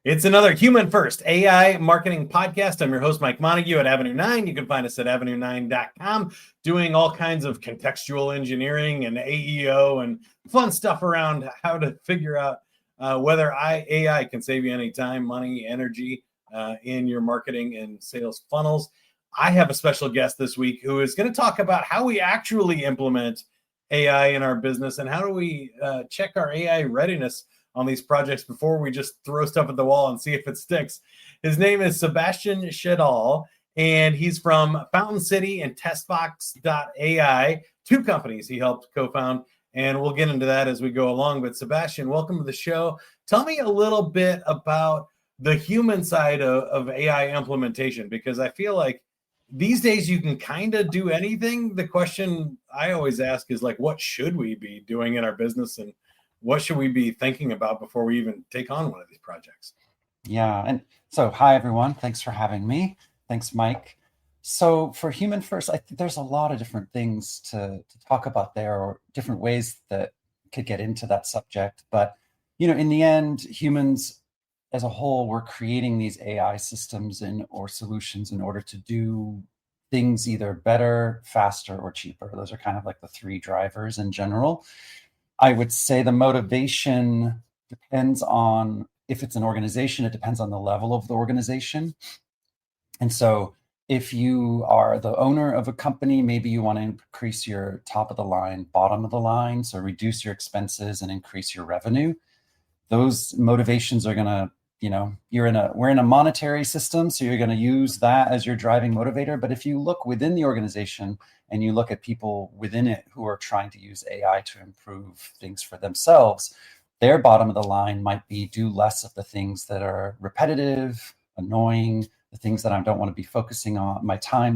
It's another Human First AI marketing podcast. I'm your host, Mike Montague at Avenue 9. You can find us at avenue9.com, doing all kinds of contextual engineering and AEO and fun stuff around how to figure out whether AI can save you any time, money, energy in your marketing and sales funnels. I have a special guest this week who is going to talk about how we actually implement AI in our business and how do we check our AI readiness on these projects before we just throw stuff at the wall and see if it sticks. His name is Sebastian Chedal, and he's from Fountain City and TestBox.ai, two companies he helped co-found, and we'll get into that as we go along. But Sebastian, welcome to the show. Tell me a little bit about the human side of AI implementation, because I feel like these days you can kind of do anything. The question I always ask is like, what should we be doing in our business, and what should we be thinking about before we even take on one of these projects? Yeah. And so, hi, everyone. Thanks for having me. Thanks, Mike. So for Human First, I think there's a lot of different things to talk about there, or different ways that could get into that subject. But, in the end, humans as a whole, we're creating these AI systems or solutions in order to do things either better, faster, or cheaper. Those are kind of like the three drivers in general. I would say the motivation depends on, if it's an organization, it depends on the level of the organization. And so if you are the owner of a company, maybe you want to increase your top of the line, bottom of the line, so reduce your expenses and increase your revenue. Those motivations are going to, we're in a monetary system, so you're going to use that as your driving motivator. But if you look within the organization and you look at people within it who are trying to use AI to improve things for themselves, their bottom of the line might be do less of the things that are repetitive, annoying, the things that I don't want to be focusing on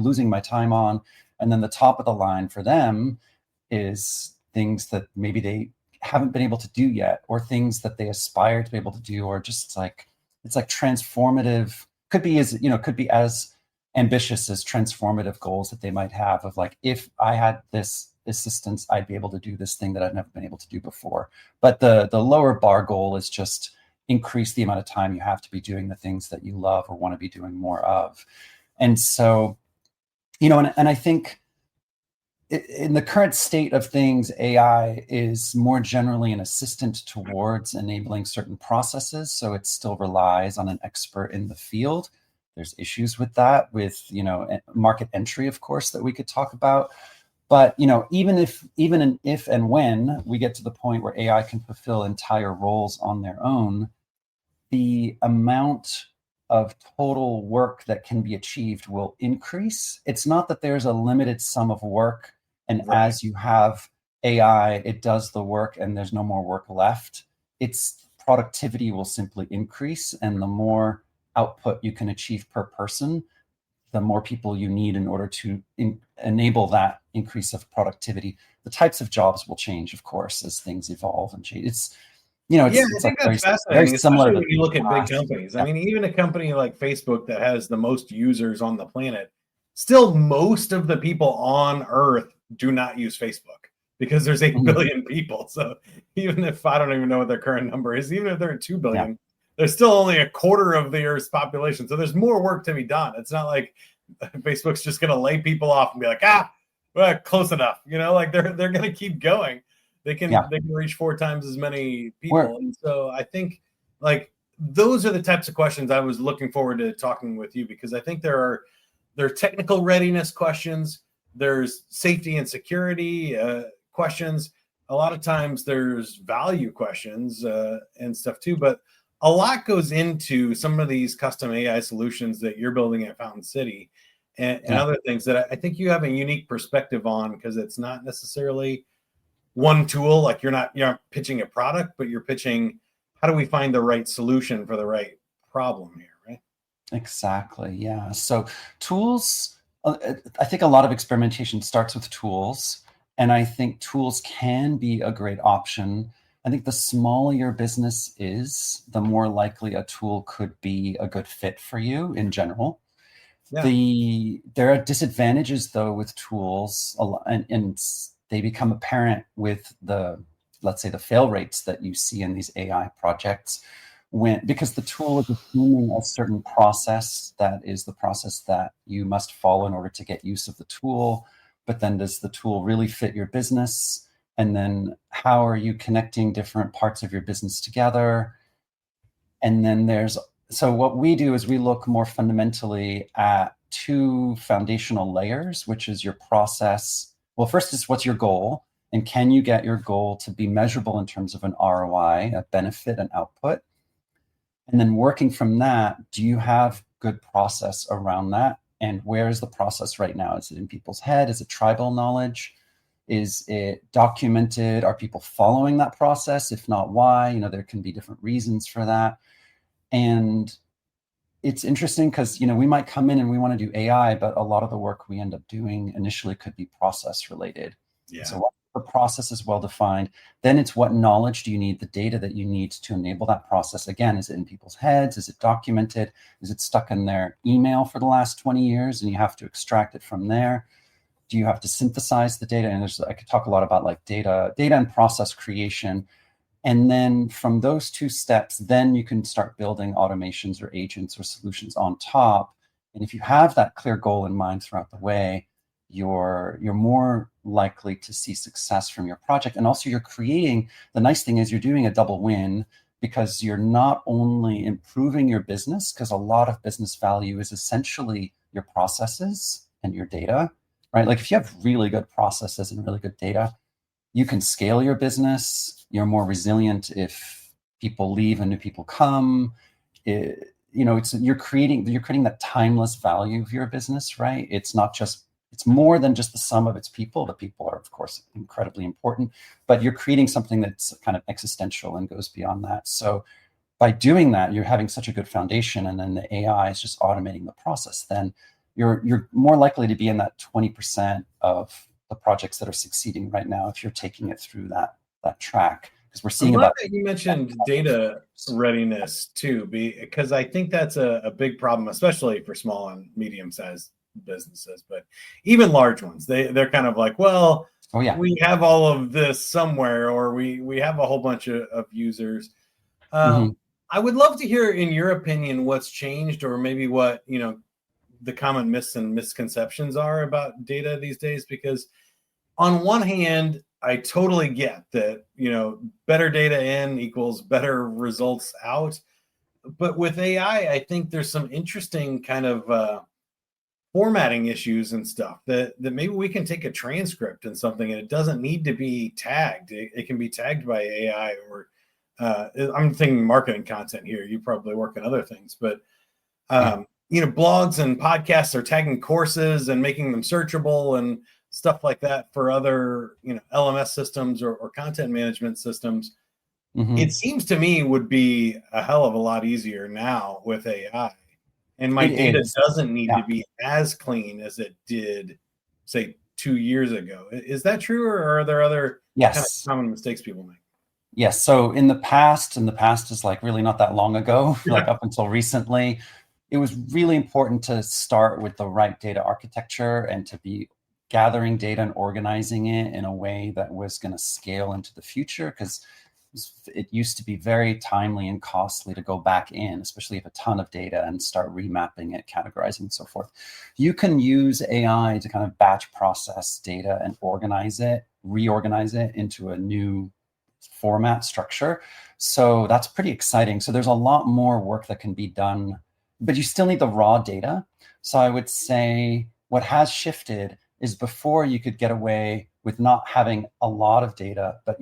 losing my time on. And then the top of the line for them is things that maybe they haven't been able to do yet, or things that they aspire to be able to do, or just it's like transformative, could be as ambitious as transformative goals that they might have of like, if I had this assistance, I'd be able to do this thing that I've never been able to do before. But the lower bar goal is just increase the amount of time you have to be doing the things that you love or want to be doing more of. And so, and I think in the current state of things, AI is more generally an assistant towards enabling certain processes. So it still relies on an expert in the field. There's issues with that, with, market entry, of course, that we could talk about. But, even if and when we get to the point where AI can fulfill entire roles on their own, the amount of total work that can be achieved will increase. It's not that there's a limited sum of work, and right, as you have AI, it does the work and there's no more work left. Its productivity will simply increase, and the more output you can achieve per person, the more people you need in order to enable that increase of productivity. The types of jobs will change, of course, as things evolve and change. I think that's fascinating, especially when you look at big companies. I mean, even a company like Facebook that has the most users on the planet, still most of the people on Earth do not use Facebook because there's 8 billion people. So even if, I don't even know what their current number is, even if they're at 2 billion, there's still only a quarter of the Earth's population. So there's more work to be done. It's not like Facebook's just going to lay people off and be like, well, close enough. Like they're going to keep going. They can reach 4 times as many people. And so I think like those are the types of questions I was looking forward to talking with you, because I think there are technical readiness questions. There's safety and security questions. A lot of times there's value questions and stuff too, but a lot goes into some of these custom AI solutions that you're building at Fountain City and other things that I think you have a unique perspective on, because it's not necessarily one tool. Like you're not pitching a product, but you're pitching, how do we find the right solution for the right problem here, right? Exactly. Yeah. So tools, I think a lot of experimentation starts with tools, and I think tools can be a great option. I think the smaller your business is, the more likely a tool could be a good fit for you in general. Yeah. There are disadvantages though with tools, and they become apparent with let's say the fail rates that you see in these AI projects, because the tool is assuming a certain process that is the process that you must follow in order to get use of the tool. But then does the tool really fit your business? And then how are you connecting different parts of your business together? And then so what we do is we look more fundamentally at two foundational layers, which is your process. Well, first is what's your goal? And can you get your goal to be measurable in terms of an ROI, a benefit and output? And then working from that, do you have good process around that? And where is the process right now? Is it in people's head? Is it tribal knowledge? Is it documented? Are people following that process? If not, why? There can be different reasons for that. And it's interesting because, we might come in and we want to do AI, but a lot of the work we end up doing initially could be process related. Yeah. So once the process is well defined, then it's what knowledge do you need, the data that you need to enable that process. Again, is it in people's heads? Is it documented? Is it stuck in their email for the last 20 years and you have to extract it from there? Do you have to synthesize the data? And I could talk a lot about like data and process creation. And then from those two steps, then you can start building automations or agents or solutions on top. And if you have that clear goal in mind throughout the way, you're more likely to see success from your project. And also the nice thing is you're doing a double win, because you're not only improving your business, because a lot of business value is essentially your processes and your data, right? Like if you have really good processes and really good data, you can scale your business. You're more resilient if people leave and new people come. You're creating that timeless value of your business, right? It's more than just the sum of its people. The people are, of course, incredibly important, but you're creating something that's kind of existential and goes beyond that. So by doing that, you're having such a good foundation, and then the AI is just automating the process. Then you're more likely to be in that 20% of the projects that are succeeding right now if you're taking it through that track. Because we're seeing that you mentioned data readiness too, because I think that's a big problem, especially for small and medium-sized businesses, but even large ones. They're kind of like, well, oh, yeah, we have all of this somewhere, or we have a whole bunch of users. I would love to hear, in your opinion, what's changed, or maybe what the common myths and misconceptions are about data these days. Because on one hand, I totally get that, better data in equals better results out. But with AI, I think there's some interesting kind of formatting issues and stuff that maybe we can take a transcript and something, and it doesn't need to be tagged. It can be tagged by AI, or I'm thinking marketing content here. You probably work in other things, but blogs and podcasts are tagging courses and making them searchable and stuff like that for other, LMS systems or content management systems. It seems to me would be a hell of a lot easier now with AI. And my data doesn't need to be as clean as it did, say, 2 years ago. Is that true, or are there other kind of common mistakes people make? Yes. So in the past is like really not that long ago, like up until recently, it was really important to start with the right data architecture and to be gathering data and organizing it in a way that was going to scale into the future, because it used to be very timely and costly to go back in, especially if a ton of data, and start remapping it, categorizing, and so forth. You can use AI to kind of batch process data and reorganize it into a new format structure. So that's pretty exciting. So there's a lot more work that can be done, but you still need the raw data. So I would say what has shifted is, before you could get away with not having a lot of data, but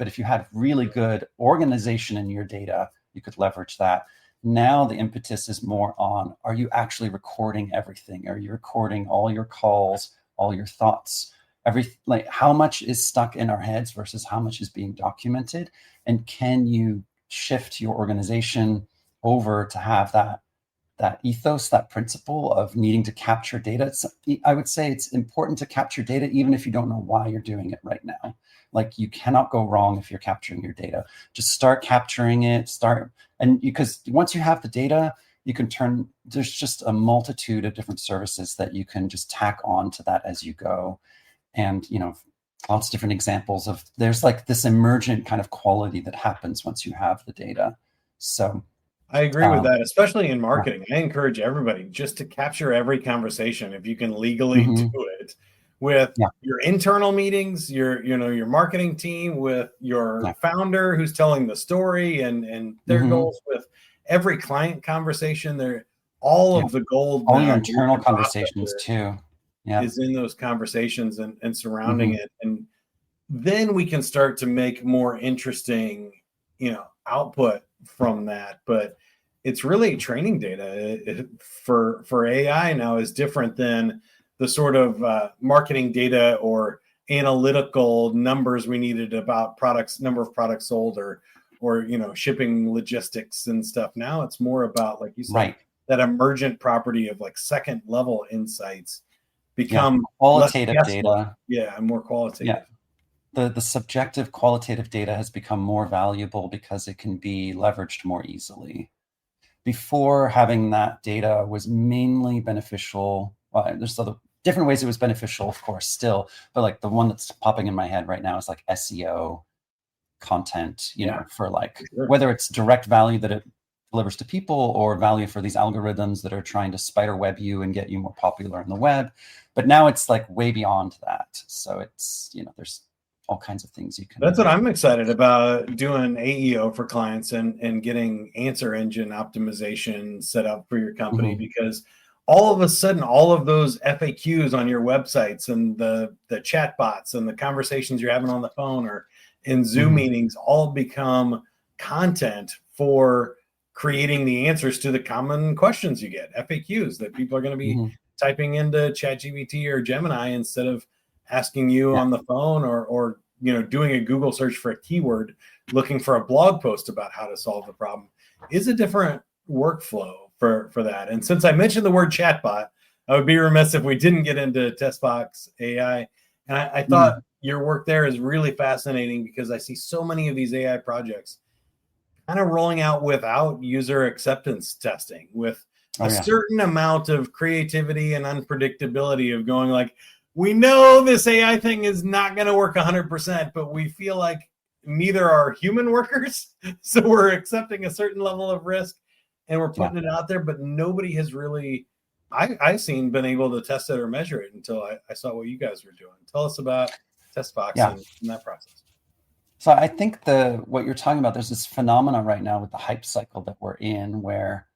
if you had really good organization in your data, you could leverage that. Now the impetus is more on, are you actually recording everything? Are you recording all your calls, all your thoughts? How much is stuck in our heads versus how much is being documented? And can you shift your organization over to have that ethos, that principle of needing to capture data? I would say it's important to capture data even if you don't know why you're doing it right now. Like, you cannot go wrong if you're capturing your data. Just start capturing it, because once you have the data, you can there's just a multitude of different services that you can just tack on to that as you go. And, lots of different examples of, there's like this emergent kind of quality that happens once you have the data. So I agree with that, especially in marketing. I encourage everybody just to capture every conversation if you can legally do it with your internal meetings, your marketing team, with your founder who's telling the story and their goals, with every client conversation. They're all of the gold. All your internal conversations too. Is in those conversations and surrounding it. And then we can start to make more interesting, output from that. But it's really training data for AI now is different than the sort of marketing data or analytical numbers we needed about products, number of products sold, or shipping logistics and stuff. Now it's more about, like you said, that emergent property of like second level insights become qualitative data. And more qualitative. The subjective qualitative data has become more valuable because it can be leveraged more easily. Before, having that data was mainly beneficial. Well, there's other different ways it was beneficial, of course, still, but like the one that's popping in my head right now is like SEO content, for like, whether it's direct value that it delivers to people or value for these algorithms that are trying to spider web you and get you more popular on the web. But now it's like way beyond that. So it's, there's all kinds of things you can. That's what I'm excited about, doing AEO for clients and getting answer engine optimization set up for your company, because all of a sudden, all of those FAQs on your websites and the chatbots and the conversations you're having on the phone or in Zoom meetings all become content for creating the answers to the common questions you get, FAQs that people are going to be typing into ChatGPT or Gemini instead of asking you on the phone or doing a Google search for a keyword, looking for a blog post about how to solve the problem, is a different workflow for that. And since I mentioned the word chatbot, I would be remiss if we didn't get into TestBox AI. And I thought your work there is really fascinating, because I see so many of these AI projects kind of rolling out without user acceptance testing, with a certain amount of creativity and unpredictability of going like, we know this AI thing is not going to work 100%, but we feel like neither are human workers. So we're accepting a certain level of risk and we're putting it out there, but nobody has really, I've seen, been able to test it or measure it until I saw what you guys were doing. Tell us about TestBox and that process. So I think what you're talking about, there's this phenomena right now with the hype cycle that we're in, where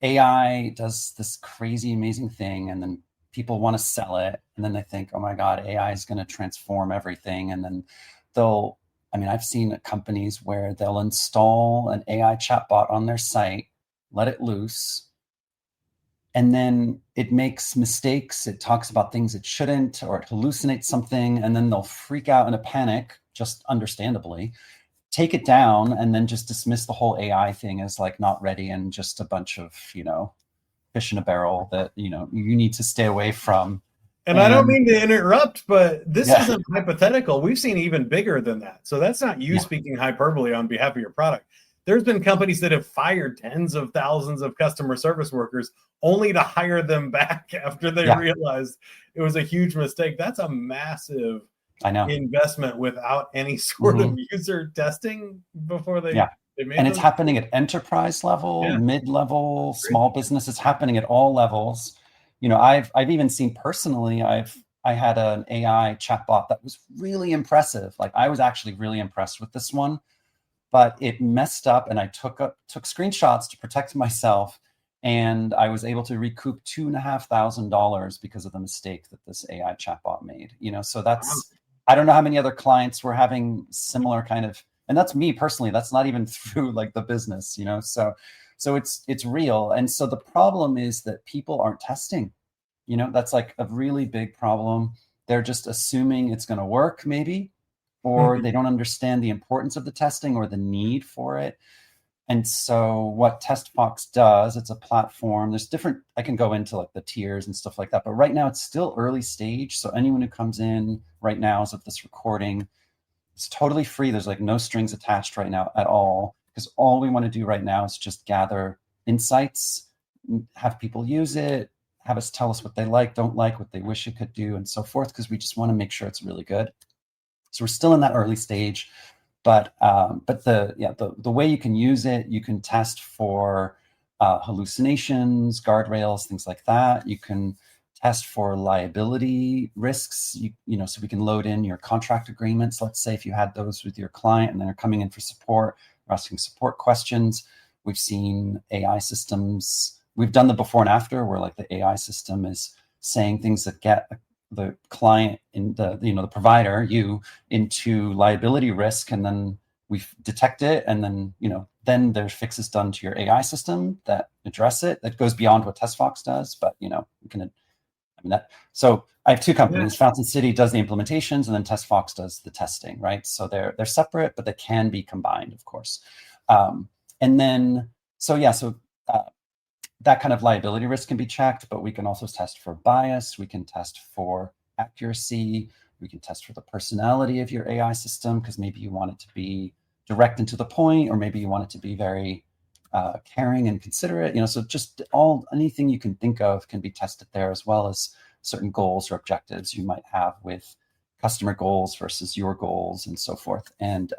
AI does this crazy, amazing thing, and then people want to sell it, and then they think, oh my God, AI is going to transform everything. And then I've seen companies where they'll install an AI chatbot on their site, let it loose, and then it makes mistakes. It talks about things it shouldn't, or it hallucinates something, and then they'll freak out in a panic, just understandably, take it down, and then just dismiss the whole AI thing as like not ready and just a bunch of, fish in a barrel that, you need to stay away from. And I don't mean to interrupt, but this isn't hypothetical. We've seen even bigger than that. So that's not you speaking hyperbole on behalf of your product. There's been companies that have fired tens of thousands of customer service workers only to hire them back after they realized it was a huge mistake. That's a massive investment without any sort of user testing before they made and it's happening at enterprise level, mid-level, small business. It's happening at all levels. I've even seen personally, I had an AI chatbot that was really impressive. Like, I was actually really impressed with this one, but it messed up, and I took screenshots to protect myself, and I was able to recoup $2,500 because of the mistake that this AI chatbot made. So that's, I don't know how many other clients were having similar kind of, and that's me personally. That's not even through like the business, So it's real. And so the problem is that people aren't testing. That's like a really big problem. They're just assuming it's going to work, maybe, or they don't understand the importance of the testing or the need for it. And so what TestBox does, it's a platform. There's different, I can go into like the tiers and stuff like that, but right now it's still early stage. So anyone who comes in right now as of this recording, it's totally free. There's like no strings attached right now at all, because all we want to do right now is just gather insights, have people use it, have us tell us what they like, don't like, what they wish it could do, and so forth, because we just want to make sure it's really good. So we're still in that early stage, but the way you can use it, you can test for hallucinations, guardrails, things like that. You can test for liability risks, so we can load in your contract agreements. Let's say if you had those with your client and then they're coming in for support, or asking support questions. We've seen AI systems, we've done the before and after where like the AI system is saying things that get the client in the provider, you, into liability risk, and then we detect it, and then then there's fixes done to your AI system that address it. That goes beyond what TestFox does, but we can. So I have two companies. Yeah. Fountain City does the implementations, and then TestFox does the testing, right? So they're separate, but they can be combined, of course. And then that kind of liability risk can be checked, but we can also test for bias. We can test for accuracy. We can test for the personality of your AI system, because maybe you want it to be direct and to the point, or maybe you want it to be very caring and considerate. So just anything you can think of can be tested there, as well as certain goals or objectives you might have with customer goals versus your goals and so forth. And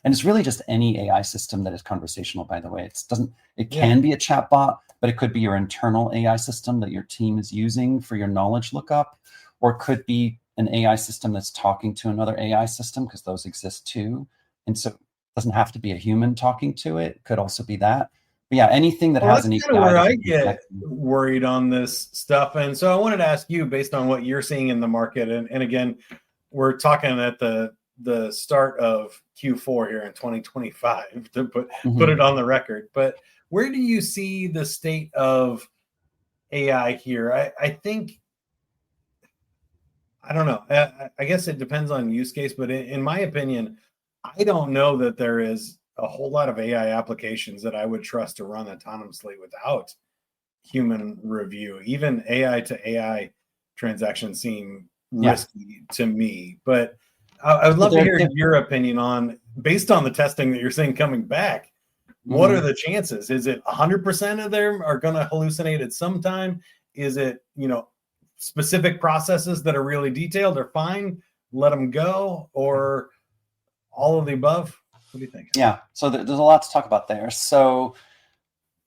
it's really just any AI system that is conversational, by the way. It can be a chatbot, but it could be your internal AI system that your team is using for your knowledge lookup, or it could be an AI system that's talking to another AI system, because those exist too. And so it doesn't have to be a human talking to it. It could also be that. But yeah, anything that has an API. That's kind of where I get worried on this stuff. And so I wanted to ask you, based on what you're seeing in the market, and again, we're talking at the start of Q4 here in 2025 to put it on the record. But where do you see the state of AI here? I think, I don't know. I guess it depends on use case, but in my opinion, I don't know that there is a whole lot of AI applications that I would trust to run autonomously without human review. Even AI to AI transactions seem risky to me, but I would love to hear your opinion on, based on the testing that you're seeing coming back, what are the chances? Is it 100% of them are going to hallucinate at some time? Is it, specific processes that are really detailed are fine, let them go, or all of the above? What do you think? Yeah, so there's a lot to talk about there. So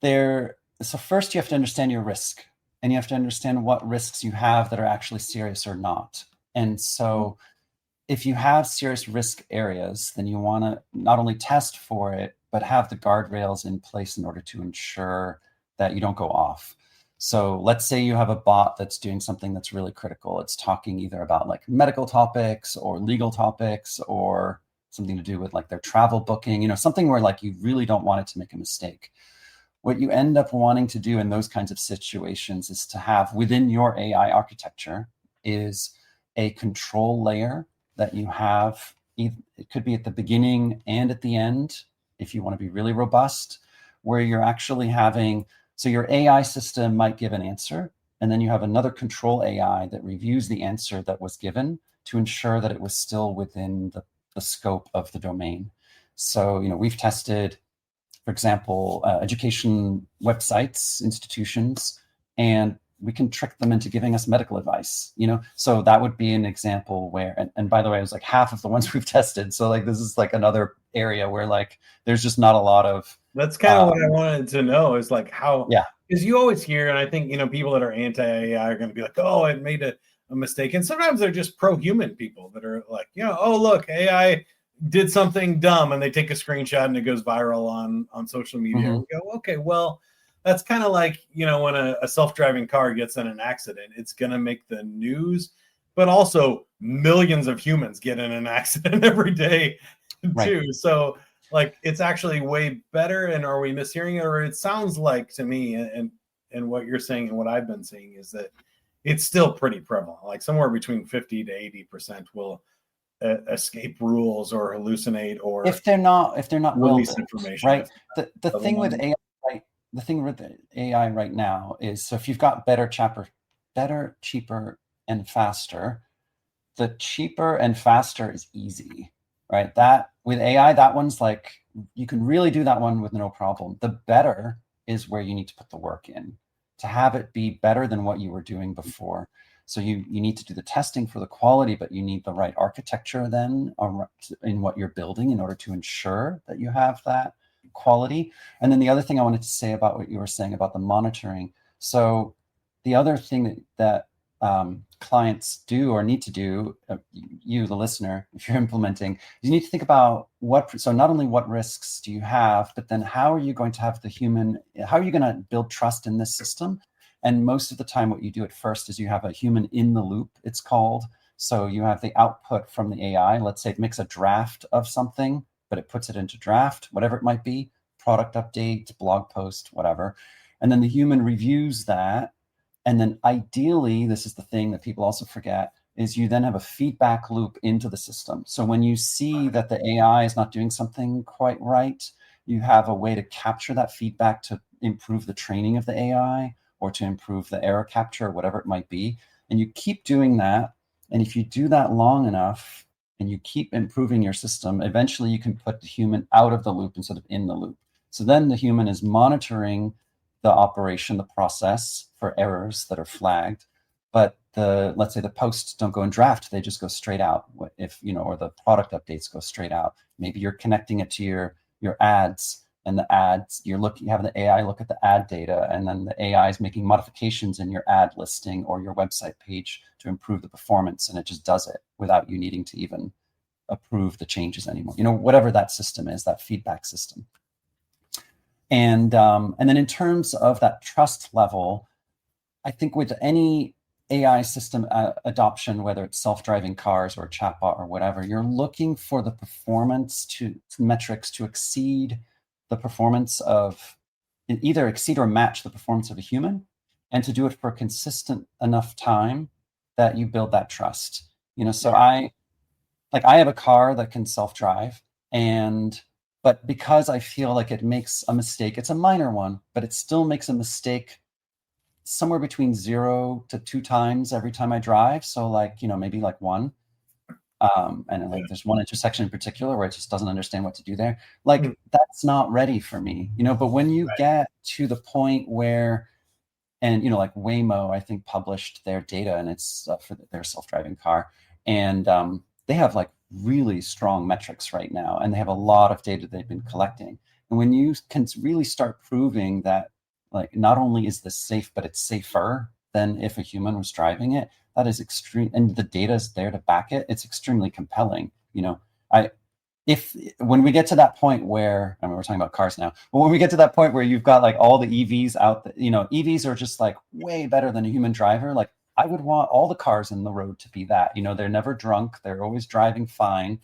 first you have to understand your risk, and you have to understand what risks you have that are actually serious or not. And so if you have serious risk areas, then you want to not only test for it, but have the guardrails in place in order to ensure that you don't go off. So let's say you have a bot that's doing something that's really critical. It's talking either about like medical topics or legal topics, or something to do with like their travel booking, something where like you really don't want it to make a mistake. What you end up wanting to do in those kinds of situations is to have within your AI architecture is a control layer that you have. It could be at the beginning and at the end, if you want to be really robust, where you're actually having, so your AI system might give an answer, and then you have another control AI that reviews the answer that was given to ensure that it was still within the scope of the domain. So, we've tested, for example, education websites, institutions, and we can trick them into giving us medical advice, so that would be an example where, and by the way, it was like half of the ones we've tested. So like, this is like another area where like, there's just not a lot of. That's kind of what I wanted to know, is like how, because you always hear, and I think, people that are anti-AI are going to be like, oh, it made a mistake. And sometimes they're just pro-human people that are like, oh, look, AI did something dumb, and they take a screenshot and it goes viral on social media. We go, okay, well, that's kind of like, when a self-driving car gets in an accident, it's going to make the news, but also millions of humans get in an accident every day too. So like, it's actually way better. And are we mishearing it? Or it sounds like to me, and what you're saying and what I've been seeing, is that it's still pretty prevalent. Like somewhere between 50 to 80% will escape rules or hallucinate, or if they're not release information. Right. The thing with AI, right? The thing with AI right now is, so if you've got better, cheaper, and faster, the cheaper and faster is easy, right? That with AI, that one's like, you can really do that one with no problem. The better is where you need to put the work in to have it be better than what you were doing before. So you need to do the testing for the quality, but you need the right architecture then in what you're building in order to ensure that you have that quality. And then the other thing I wanted to say about what you were saying about the monitoring. So the other thing that clients do or need to do, you, the listener, if you're implementing, you need to think about so not only what risks do you have, but then how are you going to have how are you going to build trust in this system? And most of the time, what you do at first is you have a human in the loop, it's called. So you have the output from the AI. Let's say it makes a draft of something, but it puts it into draft, whatever it might be, product update, blog post, whatever. And then the human reviews that. And then ideally, this is the thing that people also forget, is you then have a feedback loop into the system. So when you see that the AI is not doing something quite right, you have a way to capture that feedback to improve the training of the AI or to improve the error capture, whatever it might be. And you keep doing that. And if you do that long enough and you keep improving your system, eventually you can put the human out of the loop instead of in the loop. So then the human is monitoring the operation, the process for errors that are flagged, but let's say the posts don't go in draft, they just go straight out. If or the product updates go straight out. Maybe you're connecting it to your ads, and the ads you have the AI look at the ad data, and then the AI is making modifications in your ad listing or your website page to improve the performance, and it just does it without you needing to even approve the changes anymore. Whatever that system is, that feedback system. And then in terms of that trust level, I think with any AI system adoption, whether it's self-driving cars or a chatbot or whatever, you're looking for the performance metrics to exceed the performance either exceed or match the performance of a human, and to do it for a consistent enough time that you build that trust. So I have a car that can self-drive, but because I feel like it makes a mistake, it's a minor one, but it still makes a mistake somewhere between 0 to 2 times every time I drive. So maybe one. And there's one intersection in particular where it just doesn't understand what to do there. That's not ready for me, but when you get to the point where, and Waymo, I think, published their data, and it's for their self-driving car, and they have really strong metrics right now, and they have a lot of data they've been collecting. And when you can really start proving that not only is this safe, but it's safer than if a human was driving it, that is extreme, and the data is there to back it. It's extremely compelling. When we get to that point where, we're talking about cars now, but when we get to that point where you've got all the EVs out, EVs are just way better than a human driver. I would want all the cars in the road to be that. They're never drunk. They're always driving fine.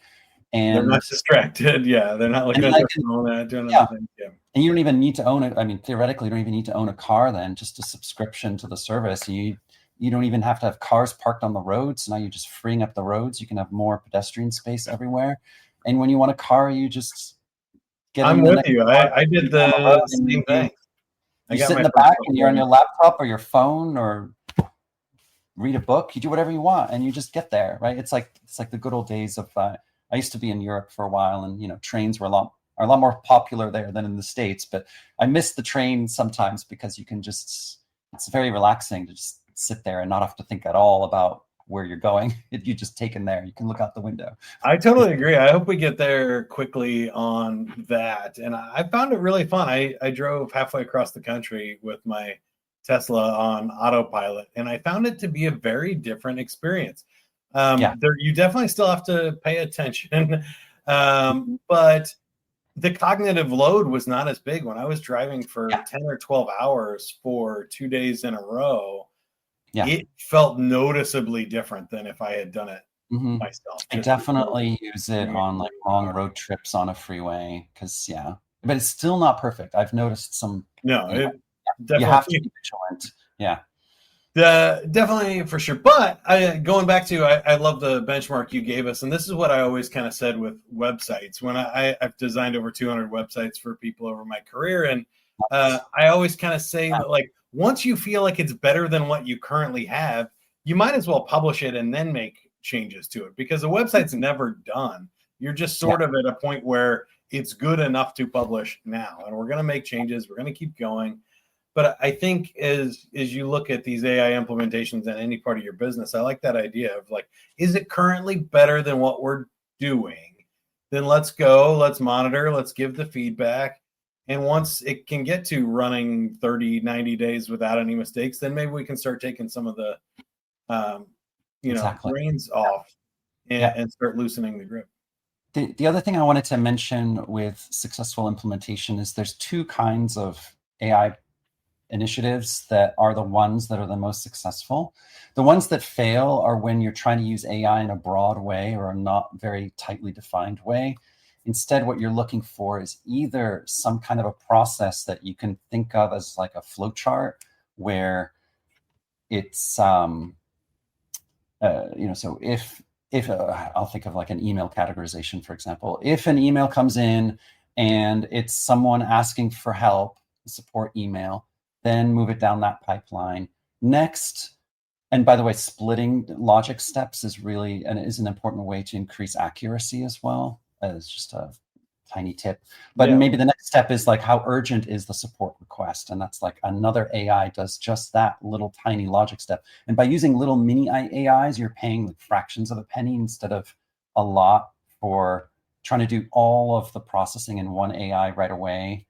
And they're not distracted. Yeah. They're not looking at their phone, doing other things. Yeah. And you don't even need to own it. Theoretically, you don't even need to own a car then, just a subscription to the service. You don't even have to have cars parked on the roads. So now you're just freeing up the roads. You can have more pedestrian space everywhere. And when you want a car, you just get I'm with you. I did the same thing. You sit in the back and you're on your laptop or your phone or read a book. You do whatever you want and you just get there, right? It's like the good old days of I used to be in Europe for a while, and trains were a lot more popular there than in the States, but I miss the train sometimes because it's very relaxing to just sit there and not have to think at all about where you're going. You just take in there. You can look out the window. I totally agree. I hope we get there quickly on that. And I found it really fun. I drove halfway across the country with my Tesla on autopilot, and I found it to be a very different experience. You definitely still have to pay attention, but the cognitive load was not as big. When I was driving for 10 or 12 hours for 2 days in a row, it felt noticebly different than if I had done it myself. I definitely use it on long road trips on a freeway but it's still not perfect. I've noticed some. Definitely, you have to be vigilant. Yeah. Definitely, for sure. But going back to, I love the benchmark you gave us. And this is what I always kind of said with websites. When I've designed over 200 websites for people over my career. And I always kind of say that once you feel like it's better than what you currently have, you might as well publish it and then make changes to it, because the website's never done. You're just sort of at a point where it's good enough to publish now. And we're going to make changes. We're going to keep going. But I think as you look at these AI implementations in any part of your business, I like that idea of like, is it currently better than what we're doing? Then let's go, let's monitor, let's give the feedback. And once it can get to running 30, 90 days without any mistakes, then maybe we can start taking some of the, reins off and start loosening the grip. The other thing I wanted to mention with successful implementation is there's two kinds of AI initiatives that are the ones that are the most successful. The ones that fail are when you're trying to use AI in a broad way or a not very tightly defined way. Instead, what you're looking for is either some kind of a process that you can think of as like a flow chart where it's, so if I'll think of like an email categorization, for example, if an email comes in and it's someone asking for help, support email, then move it down that pipeline. Next, and by the way, splitting logic steps is an important way to increase accuracy as well, as just a tiny tip. But maybe the next step is like, how urgent is the support request? And that's like another AI does just that little tiny logic step. And by using little mini AIs, you're paying like fractions of a penny instead of a lot for trying to do all of the processing in one AI right away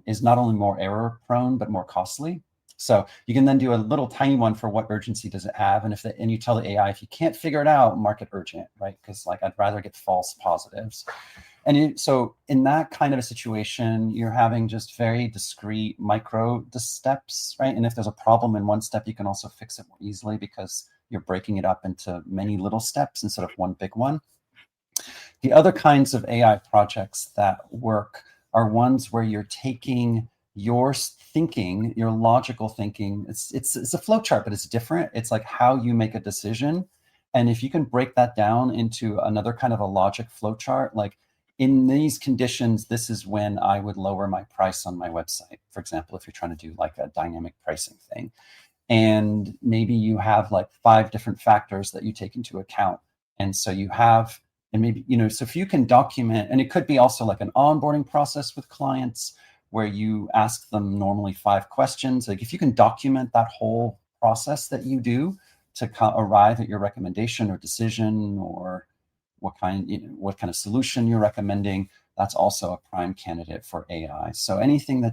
is not only more error prone, but more costly. So you can then do a little tiny one for what urgency does it have. And you tell the AI, if you can't figure it out, mark it urgent, right? Because like, I'd rather get false positives. And so in that kind of a situation, you're having just very discrete micro steps, right? And if there's a problem in one step, you can also fix it more easily because you're breaking it up into many little steps instead of one big one. The other kinds of AI projects that work are ones where you're taking your thinking, your logical thinking. It's a flow chart, but it's different. It's like how you make a decision. And if you can break that down into another kind of a logic flow chart, like in these conditions, this is when I would lower my price on my website, for example, if you're trying to do like a dynamic pricing thing. And maybe you have like 5 different factors that you take into account. And so you have, and maybe, so if you can document, and it could be also like an onboarding process with clients where you ask them normally 5 questions. Like if you can document that whole process that you do to arrive at your recommendation or decision or what kind of solution you're recommending, that's also a prime candidate for AI. So anything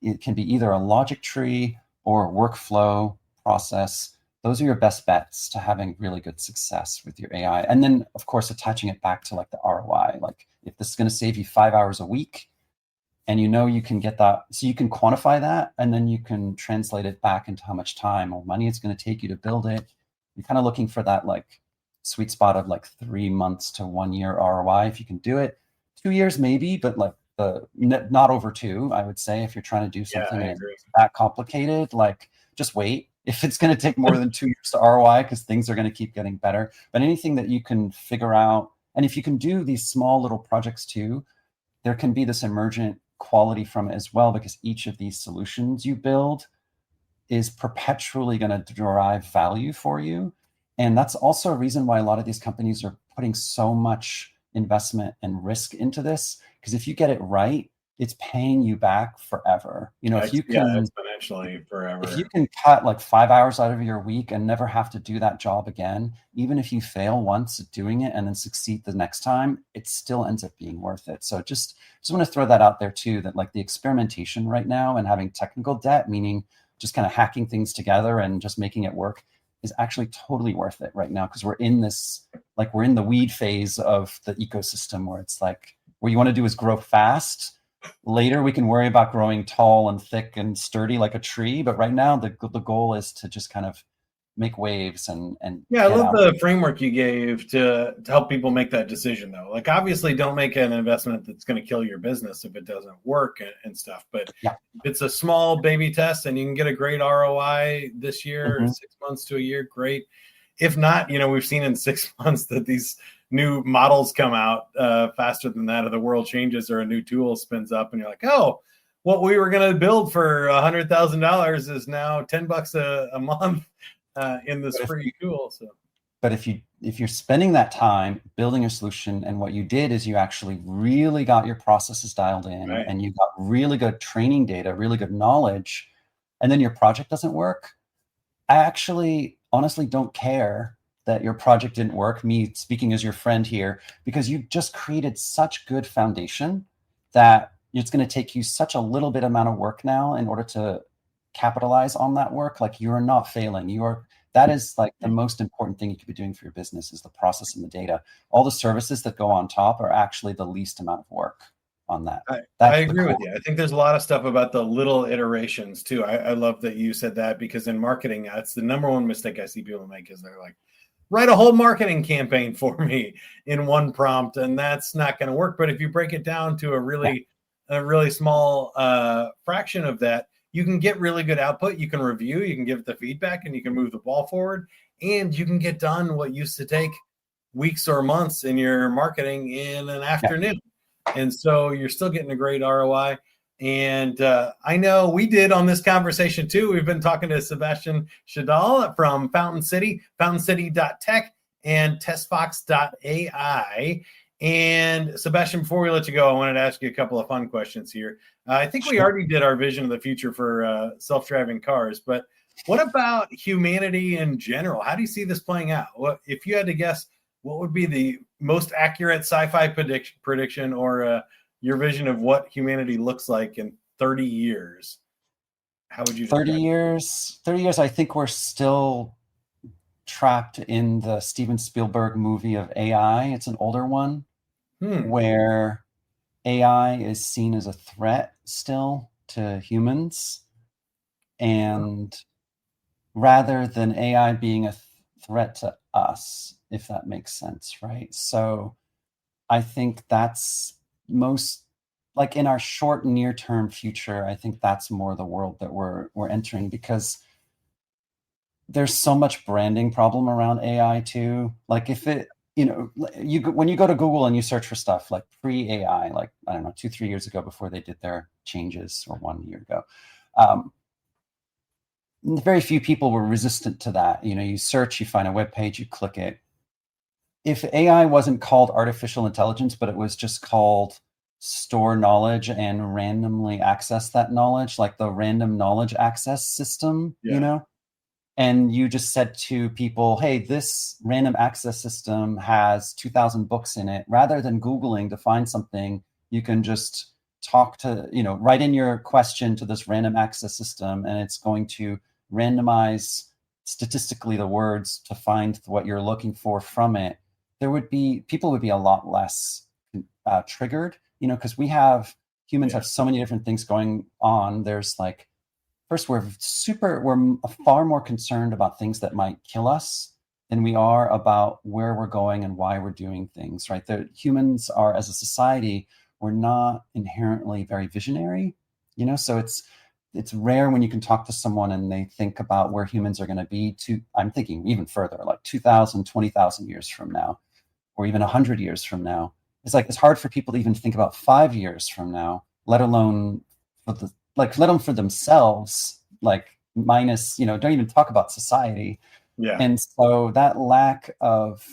it can be either a logic tree or a workflow process. Those are your best bets to having really good success with your AI. And then, of course, attaching it back to like the ROI. Like if this is going to save you 5 hours a week, and you can get that, so you can quantify that, and then you can translate it back into how much time or money it's going to take you to build it. You're kind of looking for that like sweet spot of like 3 months to 1 year ROI. If you can do it, 2 years maybe, but like not over 2, I would say, if you're trying to do something that complicated, like just wait. If it's going to take more than 2 years to ROI, because things are going to keep getting better. But anything that you can figure out, and if you can do these small little projects too, there can be this emergent quality from it as well, because each of these solutions you build is perpetually going to derive value for you. And that's also a reason why a lot of these companies are putting so much investment and risk into this, because if you get it right, it's paying you back forever. If you can exponentially forever. If you can cut like 5 hours out of your week and never have to do that job again, even if you fail once at doing it and then succeed the next time, it still ends up being worth it. So just want to throw that out there too, that like the experimentation right now and having technical debt, meaning just kind of hacking things together and just making it work, is actually totally worth it right now, because we're in the weed phase of the ecosystem where it's like, what you want to do is grow fast. Later, we can worry about growing tall and thick and sturdy like a tree. But right now, the goal is to just kind of make waves and I love the framework you gave to help people make that decision, though. Like, obviously, don't make an investment that's going to kill your business if it doesn't work and stuff. But if it's a small baby test and you can get a great ROI this year, 6 months to a year, great. If not, we've seen in 6 months that these new models come out faster than that, or the world changes, or a new tool spins up, and you're like, oh, what we were going to build for $100,000 is now $10 a month in this free tool. So, but if you're spending that time building a solution, and what you did is you actually really got your processes dialed in, and you got really good training data, really good knowledge, and then your project doesn't work, I actually honestly don't care that your project didn't work, me speaking as your friend here, because you just created such good foundation that it's going to take you such a little bit amount of work now in order to capitalize on that work. Like, you're not failing. That is like the most important thing you could be doing for your business, is the process and the data. All the services that go on top are actually the least amount of work on that. I agree with you. I think there's a lot of stuff about the little iterations too. I love that you said that, because in marketing, that's the number one mistake I see people make, is they're like, write a whole marketing campaign for me in one prompt, and that's not going to work. But if you break it down to a really small fraction of that, you can get really good output. You can review, you can give it the feedback, and you can move the ball forward, and you can get done what used to take weeks or months in your marketing in an afternoon. And so you're still getting a great ROI. And I know we did on this conversation too. We've been talking to Sebastian Chedal from Fountain City, fountaincity.tech, and testfox.ai. And Sebastian, before we let you go, I wanted to ask you a couple of fun questions here. I think we already did our vision of the future for self-driving cars, but what about humanity in general? How do you see this playing out? What, if you had to guess, what would be the most accurate sci-fi prediction or your vision of what humanity looks like in 30 years? How would you 30 years, I think we're still trapped in the Steven Spielberg movie of AI. It's an older one where AI is seen as a threat still to humans. And rather than AI being a threat to us, if that makes sense, right? So I think that's most, like, in our short near-term future, I think that's more the world that we're entering, because there's so much branding problem around AI too. Like, if it, when you go to Google and you search for stuff like pre-AI, like, I don't know, 2-3 years ago, before they did their changes, or 1 year ago, very few people were resistant to that. You search, you find a web page, you click it. If AI wasn't called artificial intelligence, but it was just called store knowledge and randomly access that knowledge, like the random knowledge access system, and you just said to people, hey, this random access system has 2,000 books in it, rather than Googling to find something, you can just talk to, write in your question to this random access system, and it's going to randomize statistically the words to find what you're looking for from it. People would be a lot less triggered, because humans have so many different things going on. There's like, first, we're far more concerned about things that might kill us than we are about where we're going and why we're doing things, right? Humans are, as a society, we're not inherently very visionary, so it's rare when you can talk to someone and they think about where humans are going to be I'm thinking even further, like 2,000, 20,000 years from now, or even 100 years from now. It's hard for people to even think about 5 years from now, let alone let them for themselves, like, minus, don't even talk about society. Yeah. And so that lack of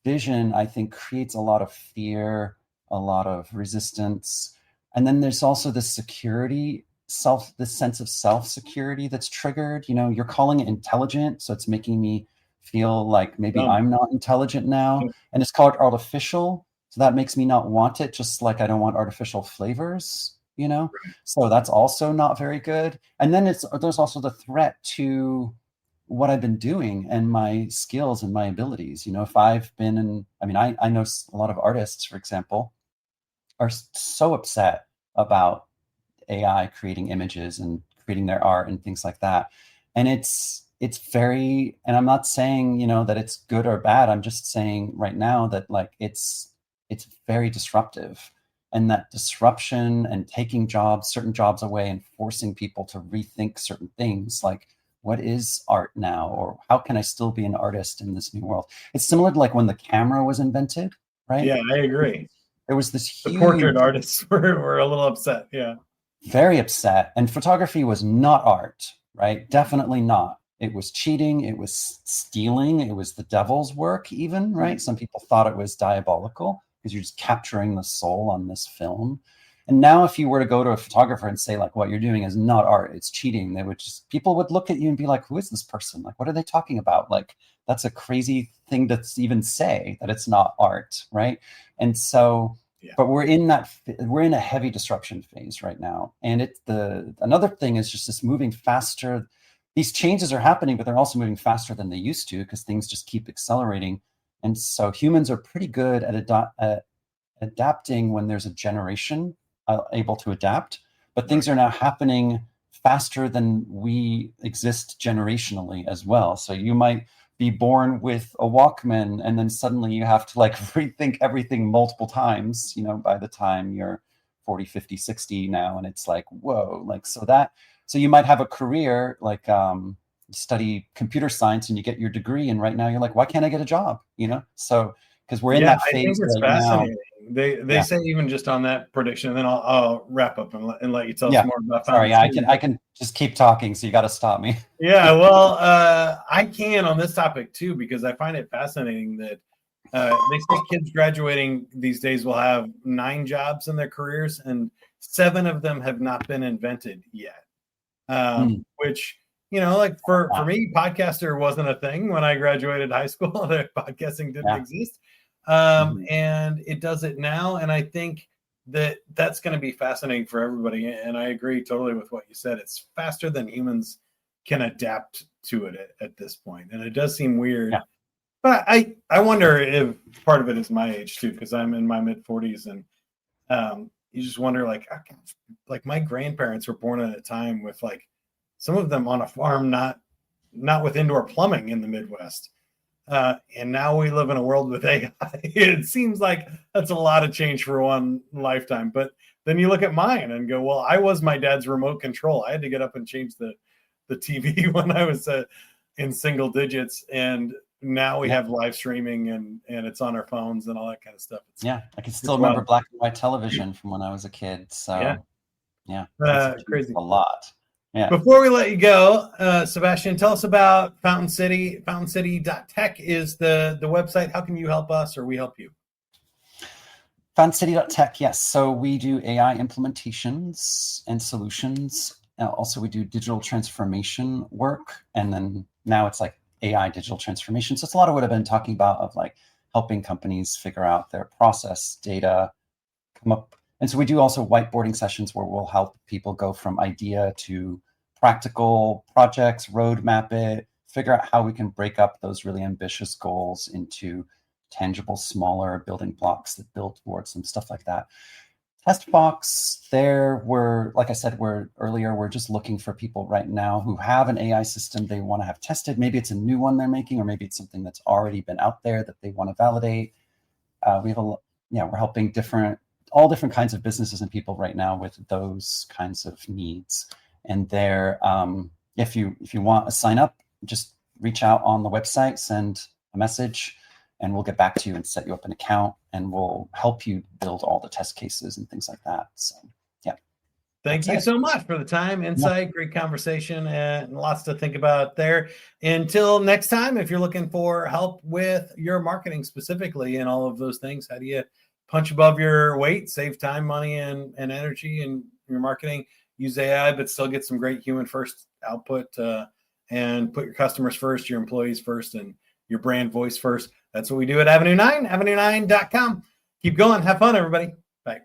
vision, I think, creates a lot of fear, a lot of resistance. And then there's also this this sense of self-security that's triggered. You're calling it intelligent, so it's making me feel like maybe I'm not intelligent now. And it's called artificial, so that makes me not want it, just like I don't want artificial flavors. So that's also not very good. And then there's also the threat to what I've been doing and my skills and my abilities. If I've been I know a lot of artists, for example, are so upset about AI creating images and creating their art and things like that. And it's very, and I'm not saying, that it's good or bad. I'm just saying right now that, like, it's very disruptive. And that disruption and taking certain jobs away and forcing people to rethink certain things, like, what is art now? Or how can I still be an artist in this new world? It's similar to like when the camera was invented, right? Yeah, I agree. There was this huge... The portrait artists were a little upset, yeah. Very upset. And photography was not art, right? Definitely not. It was cheating. It was stealing. It was the devil's work even, right? Some people thought it was diabolical, because you're just capturing the soul on this film. And now if you were to go to a photographer and say like, what you're doing is not art, it's cheating, they would just, people would look at you and be like, who is this person? Like, what are they talking about? Like, that's a crazy thing to even say, that it's not art, right? And so, but we're in a heavy disruption phase right now. And another thing is just this moving faster. These changes are happening, but they're also moving faster than they used to, because things just keep accelerating. And so humans are pretty good at adapting when there's a generation able to adapt, but things are now happening faster than we exist generationally as well. So you might be born with a Walkman, and then suddenly you have to like rethink everything multiple times, you know, by the time you're 40, 50, 60 now. And it's like, whoa, like, so you might have a career, like study computer science and you get your degree. And right now you're like, why can't I get a job? You know? So, because we're in that phase. I think it's right fascinating. Now. They say, even just on that prediction, and then I'll wrap up and let you tell us more about. Sorry, I can just keep talking, so you got to stop me. Yeah, well, I can on this topic too, because I find it fascinating that they say kids graduating these days will have 9 jobs in their careers, and 7 of them have not been invented yet. Which, you know, like for me, podcaster wasn't a thing when I graduated high school. Podcasting didn't exist. And it does it now. And I think that's going to be fascinating for everybody. And I agree totally with what you said. It's faster than humans can adapt to it at this point. And it does seem weird. Yeah. But I wonder if part of it is my age too, because I'm in my mid-40s, and you just wonder, like my grandparents were born at a time with like some of them on a farm, not with indoor plumbing in the Midwest. And now we live in a world with AI. It seems like that's a lot of change for one lifetime. But then you look at mine and go, well, I was my dad's remote control. I had to get up and change the TV when I was in single digits. And now we have live streaming and it's on our phones and all that kind of stuff. I can still remember black and white television from when I was a kid. So crazy. A lot. Yeah. Before we let you go, Sebastian, tell us about Fountain City. FountainCity.tech is the website. How can you help us, or we help you? FountainCity.tech, yes. So we do AI implementations and solutions. Also, we do digital transformation work. And then now it's like AI digital transformation. So it's a lot of what I've been talking about, of like helping companies figure out their process data, come up. And so we do also whiteboarding sessions where we'll help people go from idea to practical projects, roadmap it, figure out how we can break up those really ambitious goals into tangible, smaller building blocks that build towards them, stuff like that. Test box, like I said, we're just looking for people right now who have an AI system they want to have tested. Maybe it's a new one they're making, or maybe it's something that's already been out there that they want to validate. We're helping all different kinds of businesses and people right now with those kinds of needs. And if you want to sign up, just reach out on the website, send a message, and we'll get back to you and set you up an account, and we'll help you build all the test cases and things like that. So, yeah. Thank you so much for the time, insight, great conversation, and lots to think about there. Until next time, if you're looking for help with your marketing specifically and all of those things, how do you punch above your weight, save time, money, and energy in your marketing, use AI, but still get some great human first output, and put your customers first, your employees first, and your brand voice first. That's what we do at Avenue 9, avenue9.com. Keep going. Have fun, everybody. Bye.